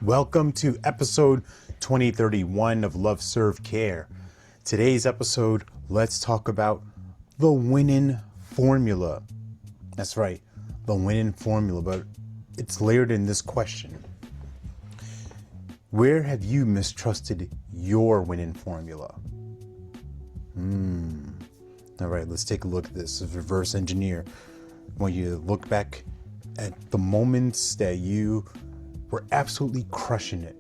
Welcome to episode 2031 of Love Serve Care. Today's episode, let's talk about the winning formula. That's right, the winning formula, but it's layered in this question. Where have you mistrusted your winning formula? All right, let's take a look at this. Reverse engineer. I want you to look back at the moments that you were absolutely crushing it.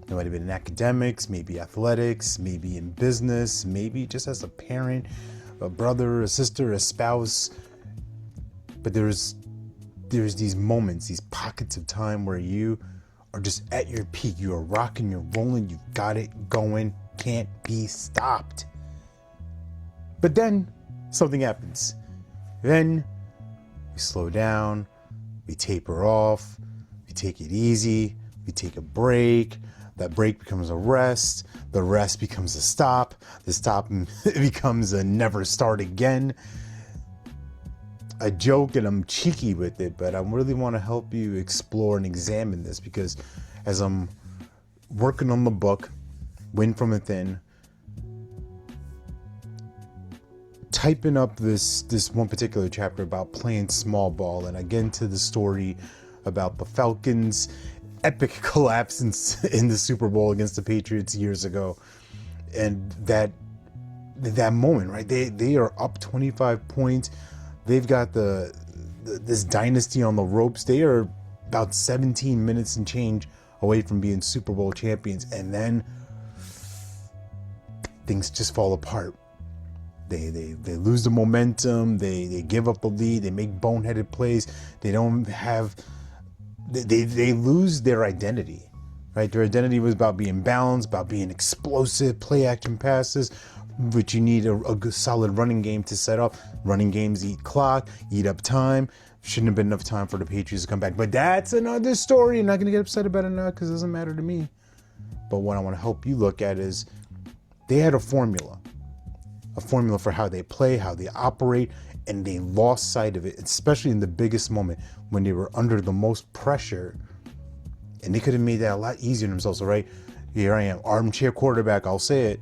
It might have been in academics, maybe athletics, maybe in business, maybe just as a parent, a brother, a sister, a spouse. But there's these moments, these pockets of time where you are just at your peak. You are rocking, you're rolling, you've got it going, can't be stopped. But then something happens. Then we slow down, we taper off, we take it easy, we take a break. That break becomes a rest. The rest becomes a stop. The stop becomes a never start again. I joke and I'm cheeky with it, but I really want to help you explore and examine this, because as I'm working on the book, Win from Within, typing up this one particular chapter about playing small ball, and I get into the story about the Falcons' epic collapse in the Super Bowl against the Patriots years ago, and that moment, right? They are up 25 points. They've got this dynasty on the ropes. They are about 17 minutes and change away from being Super Bowl champions, and then things just fall apart. They lose the momentum. They give up the lead. They make boneheaded plays. They lose their identity, right? Their identity was about being balanced, about being explosive, play action passes, which you need a good solid running game to set up. Running games eat clock, eat up time. Shouldn't have been enough time for the Patriots to come back. But that's another story. I'm not going to get upset about it now because it doesn't matter to me. But what I want to help you look at is they had a formula for how they play, how they operate, and they lost sight of it, especially in the biggest moment when they were under the most pressure. And they could have made that a lot easier on themselves. So, right, here I am, armchair quarterback, I'll say it.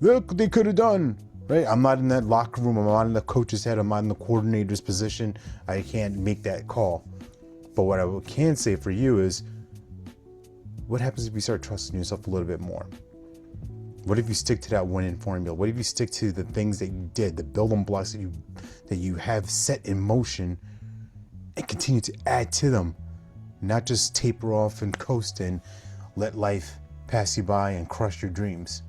Look, they could have done, right? I'm not in that locker room. I'm not in the coach's head. I'm not in the coordinator's position. I can't make that call. But what I can say for you is, what happens if you start trusting yourself a little bit more? What if you stick to that winning formula? What if you stick to the things that you did, the building blocks that you have set in motion, and continue to add to them, not just taper off and coast and let life pass you by and crush your dreams?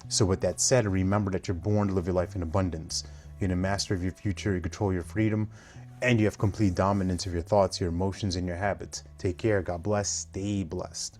So with that said, remember that you're born to live your life in abundance. You're the master of your future, you control your freedom, and you have complete dominance of your thoughts, your emotions, and your habits. Take care, God bless, stay blessed.